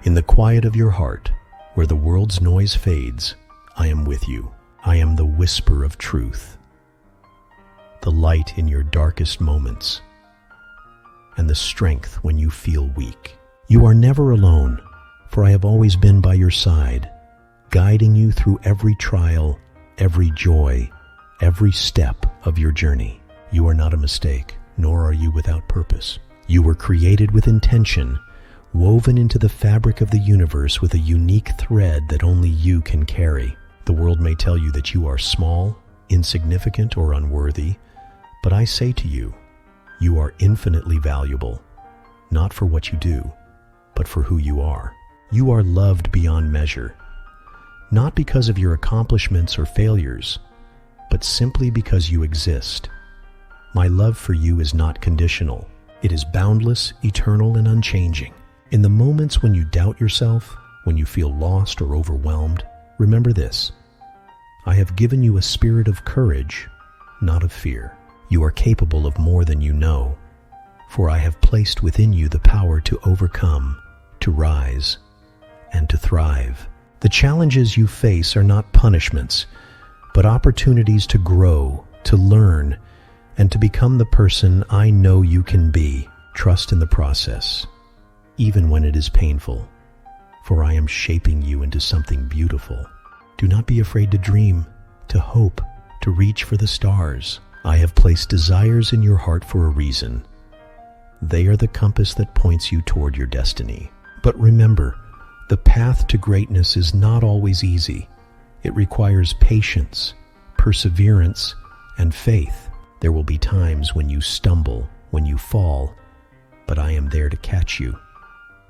In the quiet of your heart, where the world's noise fades, I am with you. I am the whisper of truth, the light in your darkest moments, and the strength when you feel weak. You are never alone, for I have always been by your side, guiding you through every trial, every joy, every step of your journey. You are not a mistake, nor are you without purpose. You were created with intention, woven into the fabric of the universe with a unique thread that only you can carry. The world may tell you that you are small, insignificant, or unworthy, but I say to you, you are infinitely valuable, not for what you do, but for who you are. You are loved beyond measure, not because of your accomplishments or failures, but simply because you exist. My love for you is not conditional. It is boundless, eternal, and unchanging. In the moments when you doubt yourself, when you feel lost or overwhelmed, remember this: I have given you a spirit of courage, not of fear. You are capable of more than you know, for I have placed within you the power to overcome, to rise, and to thrive. The challenges you face are not punishments, but opportunities to grow, to learn, and to become the person I know you can be. Trust in the process, even when it is painful, for I am shaping you into something beautiful. Do not be afraid to dream, to hope, to reach for the stars. I have placed desires in your heart for a reason. They are the compass that points you toward your destiny. But remember, the path to greatness is not always easy. It requires patience, perseverance, and faith. There will be times when you stumble, when you fall, but I am there to catch you,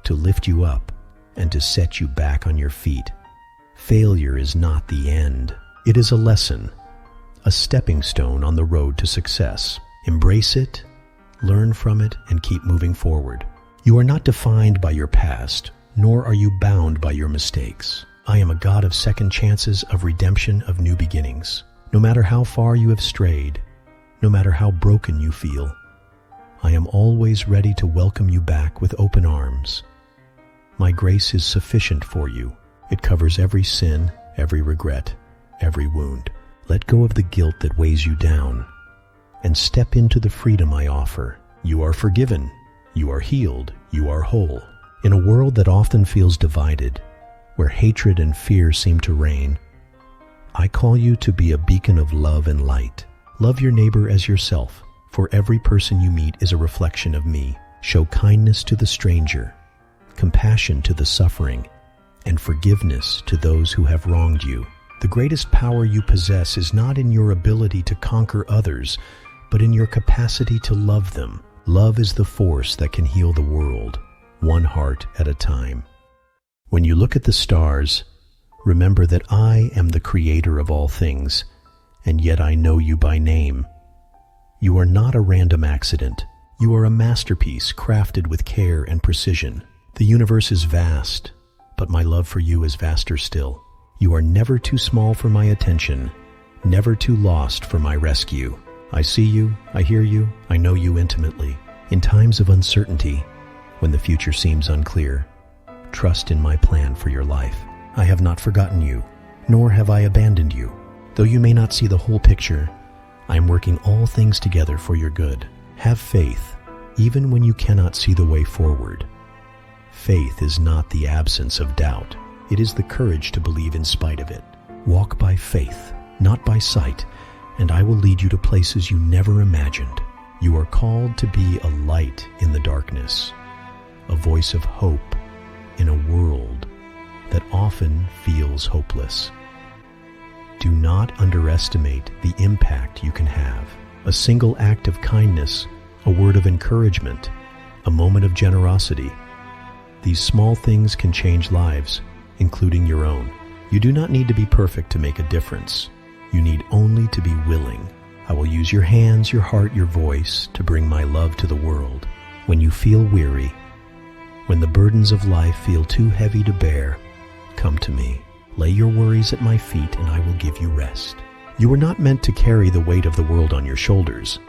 to lift you up, and to set you back on your feet. Failure is not the end. It is a lesson, a stepping stone on the road to success. Embrace it, learn from it, and keep moving forward. You are not defined by your past, nor are you bound by your mistakes. I am a God of second chances, of redemption, of new beginnings. No matter how far you have strayed, no matter how broken you feel, I am always ready to welcome you back with open arms. My grace is sufficient for you. It covers every sin, every regret, every wound. Let go of the guilt that weighs you down and step into the freedom I offer. You are forgiven. You are healed. You are whole. In a world that often feels divided, where hatred and fear seem to reign, I call you to be a beacon of love and light. Love your neighbor as yourself, for every person you meet is a reflection of me. Show kindness to the stranger, compassion to the suffering, and forgiveness to those who have wronged you. The greatest power you possess is not in your ability to conquer others, but in your capacity to love them. Love is the force that can heal the world, one heart at a time. When you look at the stars, remember that I am the creator of all things, and yet I know you by name. You are not a random accident. You are a masterpiece crafted with care and precision. The universe is vast, but my love for you is vaster still. You are never too small for my attention, never too lost for my rescue. I see you, I hear you, I know you intimately. In times of uncertainty, when the future seems unclear, trust in my plan for your life. I have not forgotten you, nor have I abandoned you. Though you may not see the whole picture, I am working all things together for your good. Have faith, even when you cannot see the way forward. Faith is not the absence of doubt. It is the courage to believe in spite of it. Walk by faith, not by sight, and I will lead you to places you never imagined. You are called to be a light in the darkness, a voice of hope in a world that often feels hopeless. Do not underestimate the impact you can have. A single act of kindness, a word of encouragement, a moment of generosity. These small things can change lives, including your own. You do not need to be perfect to make a difference. You need only to be willing. I will use your hands, your heart, your voice to bring my love to the world. When you feel weary, when the burdens of life feel too heavy to bear, come to me. Lay your worries at my feet and I will give you rest. You were not meant to carry the weight of the world on your shoulders.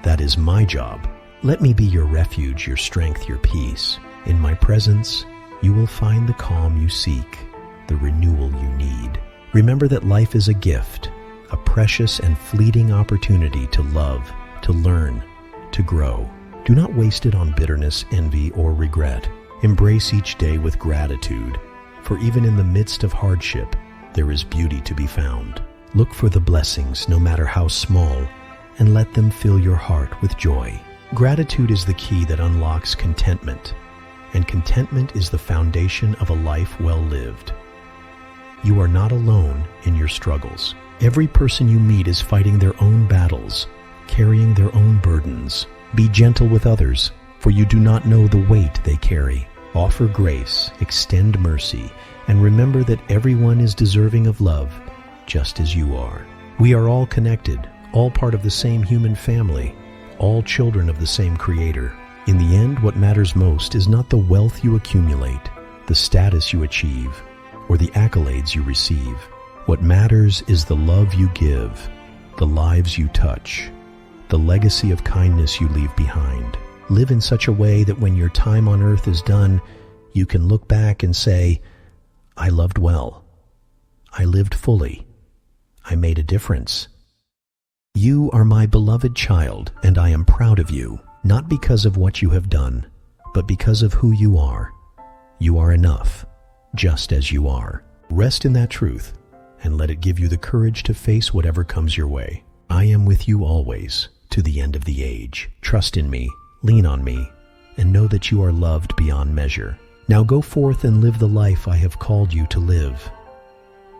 That is my job. Let me be your refuge, your strength, your peace. In my presence, you will find the calm you seek, the renewal you need. Remember that life is a gift, a precious and fleeting opportunity to love, to learn, to grow. Do not waste it on bitterness, envy, or regret. Embrace each day with gratitude, for even in the midst of hardship, there is beauty to be found. Look for the blessings, no matter how small, and let them fill your heart with joy. Gratitude is the key that unlocks contentment, and contentment is the foundation of a life well lived. You are not alone in your struggles. Every person you meet is fighting their own battles, carrying their own burdens. Be gentle with others, for you do not know the weight they carry. Offer grace, extend mercy, and remember that everyone is deserving of love, just as you are. We are all connected, all part of the same human family, all children of the same Creator. In the end, what matters most is not the wealth you accumulate, the status you achieve, or the accolades you receive. What matters is the love you give, the lives you touch, the legacy of kindness you leave behind. Live in such a way that when your time on earth is done, you can look back and say, I loved well. I lived fully. I made a difference. You are my beloved child, and I am proud of you, not because of what you have done, but because of who you are. You are enough, just as you are. Rest in that truth, and let it give you the courage to face whatever comes your way. I am with you always, to the end of the age. Trust in me, lean on me, and know that you are loved beyond measure. Now go forth and live the life I have called you to live.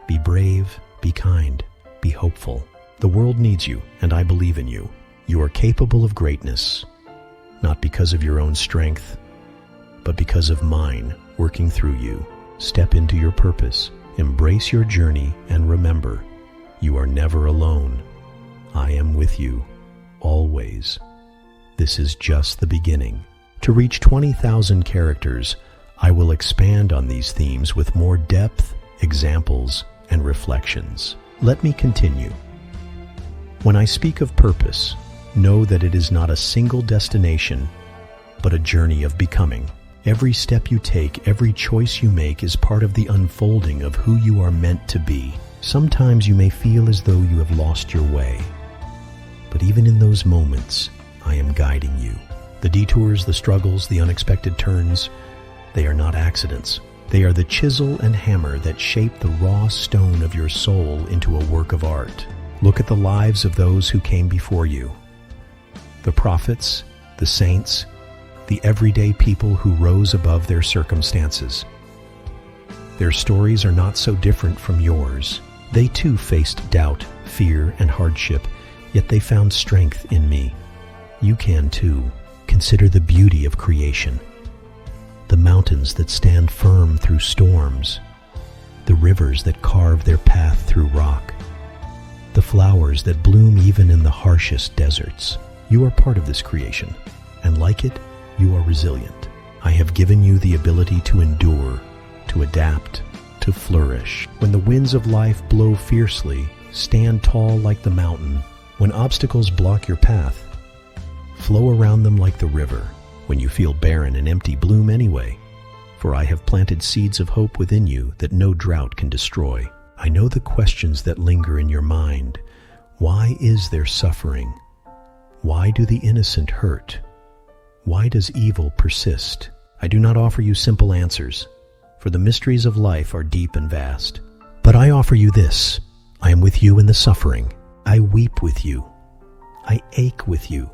Be brave, be kind, be hopeful. The world needs you, and I believe in you. You are capable of greatness, not because of your own strength, but because of mine working through you. Step into your purpose, embrace your journey, and remember, you are never alone. I am with you, always. This is just the beginning. To reach 20,000 characters, I will expand on these themes with more depth, examples, and reflections. Let me continue. When I speak of purpose, know that it is not a single destination, but a journey of becoming. Every step you take, every choice you make is part of the unfolding of who you are meant to be. Sometimes you may feel as though you have lost your way, but even in those moments, I am guiding you. The detours, the struggles, the unexpected turns, they are not accidents. They are the chisel and hammer that shape the raw stone of your soul into a work of art. Look at the lives of those who came before you. The prophets, the saints, the everyday people who rose above their circumstances. Their stories are not so different from yours. They too faced doubt, fear, and hardship, yet they found strength in me. You can too. Consider the beauty of creation. The mountains that stand firm through storms. The rivers that carve their path through rock. The flowers that bloom even in the harshest deserts. You are part of this creation, and like it, you are resilient. I have given you the ability to endure, to adapt, to flourish. When the winds of life blow fiercely, stand tall like the mountain. When obstacles block your path, flow around them like the river. When you feel barren and empty, bloom anyway. For I have planted seeds of hope within you that no drought can destroy. I know the questions that linger in your mind. Why is there suffering? Why do the innocent hurt? Why does evil persist? I do not offer you simple answers, for the mysteries of life are deep and vast. But I offer you this. I am with you in the suffering. I weep with you. I ache with you.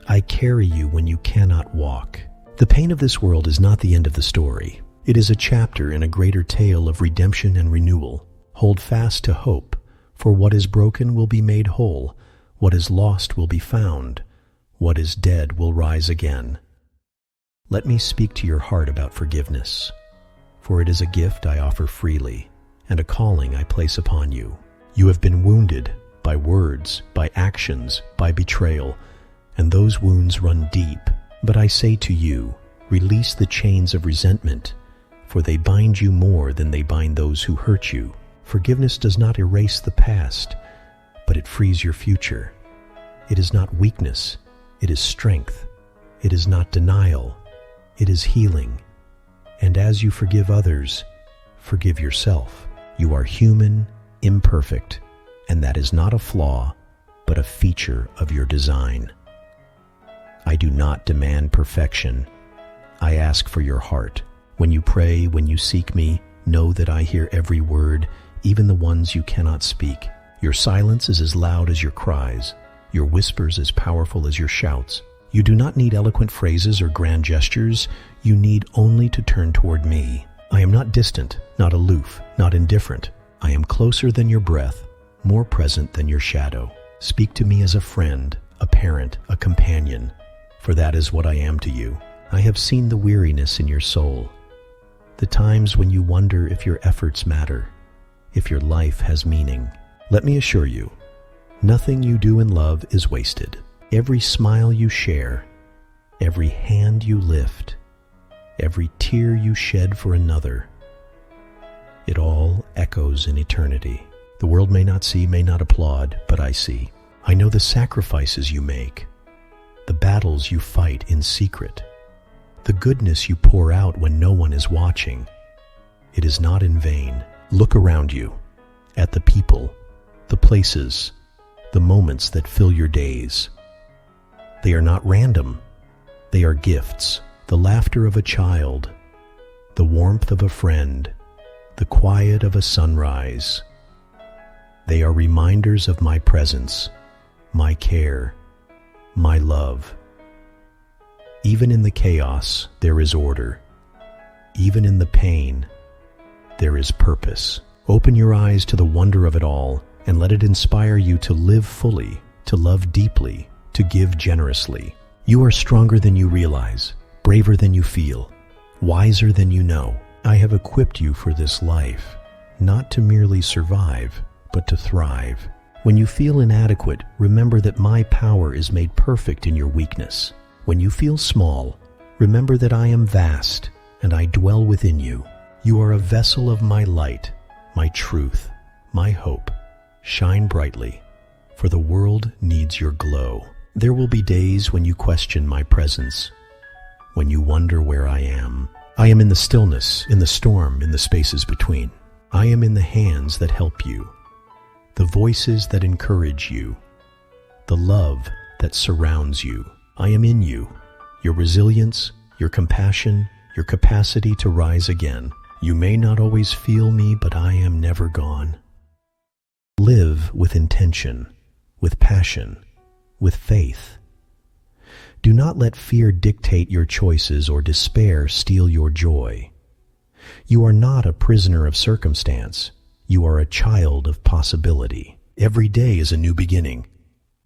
I carry you when you cannot walk. The pain of this world is not the end of the story. It is a chapter in a greater tale of redemption and renewal. Hold fast to hope, for what is broken will be made whole, what is lost will be found, what is dead will rise again. Let me speak to your heart about forgiveness, for it is a gift I offer freely, and a calling I place upon you. You have been wounded by words, by actions, by betrayal, and those wounds run deep. But I say to you, release the chains of resentment, for they bind you more than they bind those who hurt you. Forgiveness does not erase the past, but it frees your future. It is not weakness, it is strength. It is not denial, it is healing. And as you forgive others, forgive yourself. You are human, imperfect, and that is not a flaw, but a feature of your design. I do not demand perfection. I ask for your heart. When you pray, when you seek me, know that I hear every word, even the ones you cannot speak. Your silence is as loud as your cries, your whispers as powerful as your shouts. You do not need eloquent phrases or grand gestures. You need only to turn toward me. I am not distant, not aloof, not indifferent. I am closer than your breath, more present than your shadow. Speak to me as a friend, a parent, a companion, for that is what I am to you. I have seen the weariness in your soul, the times when you wonder if your efforts matter, if your life has meaning. Let me assure you, nothing you do in love is wasted. Every smile you share, every hand you lift, every tear you shed for another, it all echoes in eternity. The world may not see, may not applaud, but I see. I know the sacrifices you make, the battles you fight in secret, the goodness you pour out when no one is watching. It is not in vain. Look around you, at the people, the places, the moments that fill your days. They are not random. They are gifts. The laughter of a child, the warmth of a friend, the quiet of a sunrise. They are reminders of my presence, my care, my love. Even in the chaos, there is order. Even in the pain, there is purpose. Open your eyes to the wonder of it all and let it inspire you to live fully, to love deeply, to give generously. You are stronger than you realize, braver than you feel, wiser than you know. I have equipped you for this life, not to merely survive, but to thrive. When you feel inadequate, remember that my power is made perfect in your weakness. When you feel small, remember that I am vast and I dwell within you. You are a vessel of my light, my truth, my hope. Shine brightly, for the world needs your glow. There will be days when you question my presence, when you wonder where I am. I am in the stillness, in the storm, in the spaces between. I am in the hands that help you, the voices that encourage you, the love that surrounds you. I am in you, your resilience, your compassion, your capacity to rise again. You may not always feel me, but I am never gone. Live with intention, with passion, with faith. Do not let fear dictate your choices or despair steal your joy. You are not a prisoner of circumstance. You are a child of possibility. Every day is a new beginning.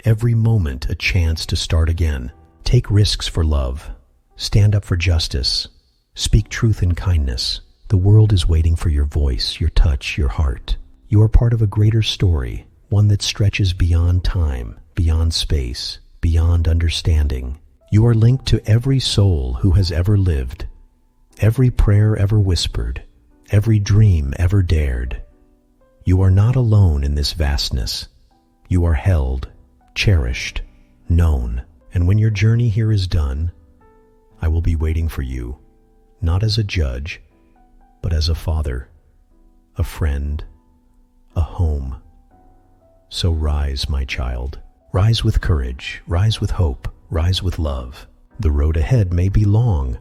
Every moment a chance to start again. Take risks for love. Stand up for justice. Speak truth in kindness. The world is waiting for your voice, your touch, your heart. You are part of a greater story, one that stretches beyond time, beyond space, beyond understanding. You are linked to every soul who has ever lived, every prayer ever whispered, every dream ever dared. You are not alone in this vastness. You are held, cherished, known. And when your journey here is done, I will be waiting for you, not as a judge, but as a father, a friend, a home. So rise, my child. Rise with courage, rise with hope, rise with love. The road ahead may be long,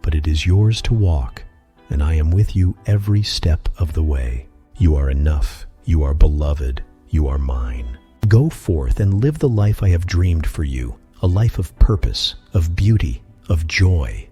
but it is yours to walk, and I am with you every step of the way. You are enough, you are beloved, you are mine. Go forth and live the life I have dreamed for you, a life of purpose, of beauty, of joy.